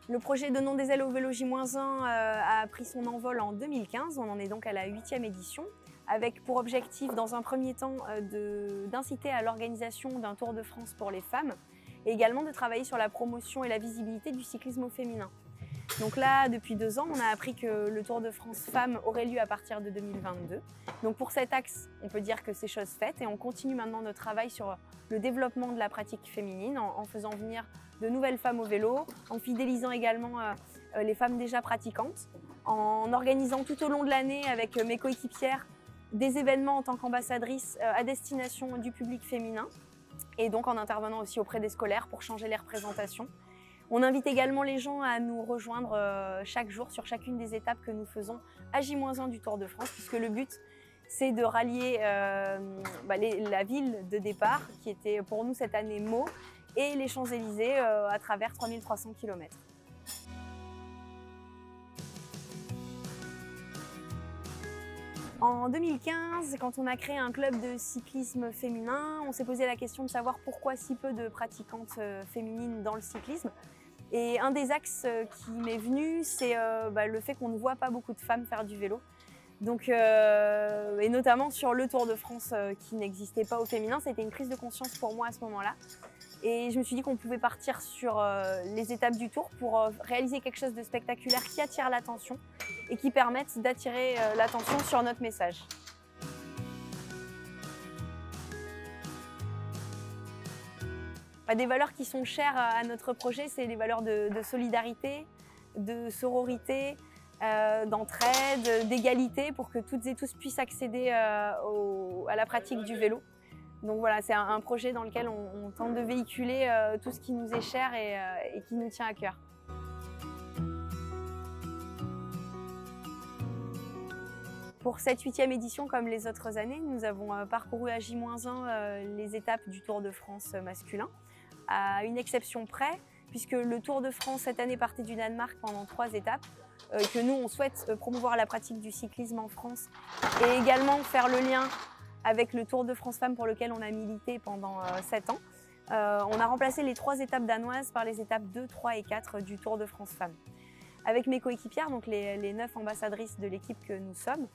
Le projet Donnons des ailes au vélo J-1 a pris son envol en 2015, on en est donc à la 8e édition, avec pour objectif dans un premier temps d'inciter à l'organisation d'un Tour de France pour les femmes et également de travailler sur la promotion et la visibilité du cyclisme au féminin. Donc là, depuis 2 ans, on a appris que le Tour de France Femmes aurait lieu à partir de 2022. Donc pour cet axe, on peut dire que c'est chose faite et on continue maintenant notre travail sur le développement de la pratique féminine en faisant venir de nouvelles femmes au vélo, en fidélisant également les femmes déjà pratiquantes, en organisant tout au long de l'année avec mes coéquipières des événements en tant qu'ambassadrice à destination du public féminin et donc en intervenant aussi auprès des scolaires pour changer les représentations. On invite également les gens à nous rejoindre chaque jour sur chacune des étapes que nous faisons à J-1 du Tour de France, puisque le but c'est de rallier la ville de départ, qui était pour nous cette année Meaux, et les Champs-Élysées à travers 3300 km. En 2015, quand on a créé un club de cyclisme féminin, on s'est posé la question de savoir pourquoi si peu de pratiquantes féminines dans le cyclisme. Et un des axes qui m'est venu, c'est le fait qu'on ne voit pas beaucoup de femmes faire du vélo. Donc, et notamment sur le Tour de France qui n'existait pas au féminin, c'était une prise de conscience pour moi à ce moment-là. Et je me suis dit qu'on pouvait partir sur les étapes du Tour pour réaliser quelque chose de spectaculaire qui attire l'attention et qui permette d'attirer l'attention sur notre message. Des valeurs qui sont chères à notre projet, c'est les valeurs de solidarité, de sororité, d'entraide, d'égalité pour que toutes et tous puissent accéder à la pratique du vélo. Donc voilà, c'est un projet dans lequel on tente de véhiculer tout ce qui nous est cher et qui nous tient à cœur. Pour cette 8e édition, comme les autres années, nous avons parcouru à J-1 les étapes du Tour de France masculin, à une exception près, puisque le Tour de France cette année partait du Danemark pendant 3 étapes, que nous on souhaite promouvoir la pratique du cyclisme en France et également faire le lien avec le Tour de France Femmes pour lequel on a milité pendant 7 ans. On a remplacé les 3 étapes danoises par les étapes 2, 3 et 4 du Tour de France Femmes. Avec mes coéquipières, donc les 9 ambassadrices de l'équipe que nous sommes,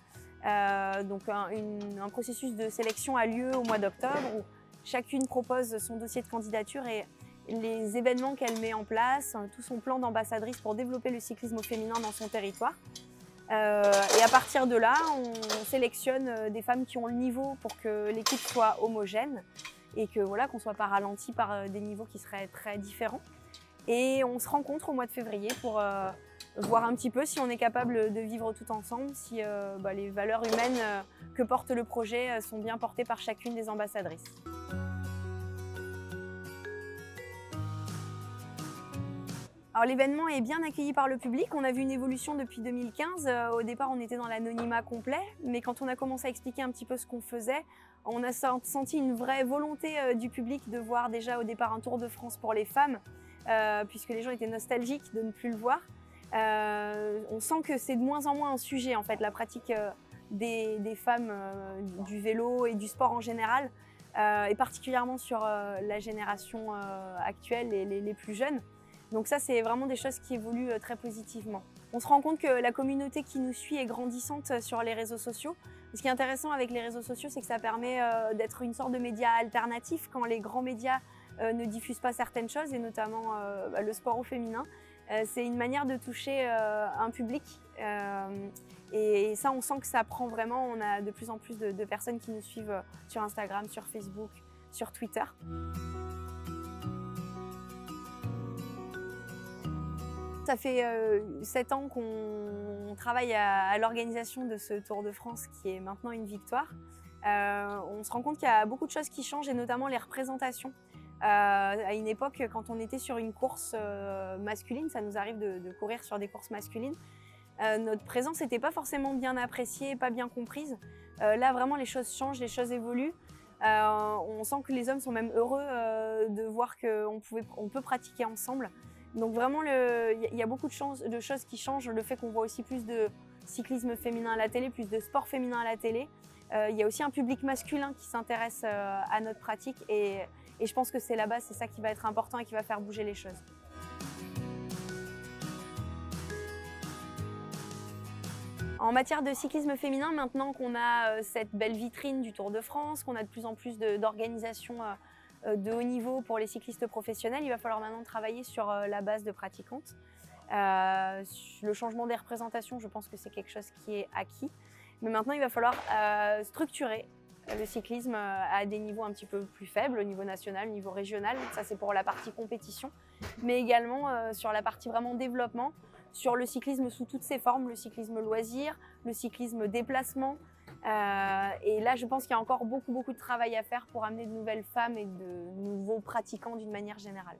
un processus de sélection a lieu au mois d'octobre où chacune propose son dossier de candidature et les événements qu'elle met en place, tout son plan d'ambassadrice pour développer le cyclisme au féminin dans son territoire. Et à partir de là, on sélectionne des femmes qui ont le niveau pour que l'équipe soit homogène et que voilà, qu'on ne soit pas ralenti par des niveaux qui seraient très différents. Et on se rencontre au mois de février pour voir un petit peu si on est capable de vivre tout ensemble, si les valeurs humaines que porte le projet sont bien portées par chacune des ambassadrices. L'événement est bien accueilli par le public. On a vu une évolution depuis 2015. Au départ, on était dans l'anonymat complet, mais quand on a commencé à expliquer un petit peu ce qu'on faisait, on a senti une vraie volonté du public de voir déjà au départ un Tour de France pour les femmes, puisque les gens étaient nostalgiques de ne plus le voir. On sent que c'est de moins en moins un sujet, en fait, la pratique des femmes du vélo et du sport en général, et particulièrement sur la génération actuelle et les plus jeunes. Donc ça, c'est vraiment des choses qui évoluent très positivement. On se rend compte que la communauté qui nous suit est grandissante sur les réseaux sociaux. Ce qui est intéressant avec les réseaux sociaux, c'est que ça permet d'être une sorte de média alternatif quand les grands médias ne diffusent pas certaines choses, et notamment le sport au féminin. C'est une manière de toucher un public. Et ça, on sent que ça prend vraiment. On a de plus en plus de personnes qui nous suivent sur Instagram, sur Facebook, sur Twitter. Ça fait 7 ans qu'on travaille à l'organisation de ce Tour de France qui est maintenant une victoire. On se rend compte qu'il y a beaucoup de choses qui changent et notamment les représentations. À une époque, quand on était sur une course masculine, ça nous arrive de courir sur des courses masculines, notre présence n'était pas forcément bien appréciée, pas bien comprise. Là, vraiment, les choses changent, les choses évoluent. On sent que les hommes sont même heureux de voir qu'on peut pratiquer ensemble. Donc vraiment, il y a beaucoup de choses qui changent. Le fait qu'on voit aussi plus de cyclisme féminin à la télé, plus de sport féminin à la télé. Il y a aussi un public masculin qui s'intéresse à notre pratique et je pense que c'est là-bas, c'est ça qui va être important et qui va faire bouger les choses. En matière de cyclisme féminin, maintenant qu'on a cette belle vitrine du Tour de France, qu'on a de plus en plus d'organisations de haut niveau pour les cyclistes professionnels, il va falloir maintenant travailler sur la base de pratiquantes. Le changement des représentations, je pense que c'est quelque chose qui est acquis. Mais maintenant, il va falloir structurer le cyclisme à des niveaux un petit peu plus faibles, au niveau national, au niveau régional. Ça, c'est pour la partie compétition, mais également sur la partie vraiment développement, sur le cyclisme sous toutes ses formes, le cyclisme loisir, le cyclisme déplacement. Et là, je pense qu'il y a encore beaucoup de travail à faire pour amener de nouvelles femmes et de nouveaux pratiquants d'une manière générale.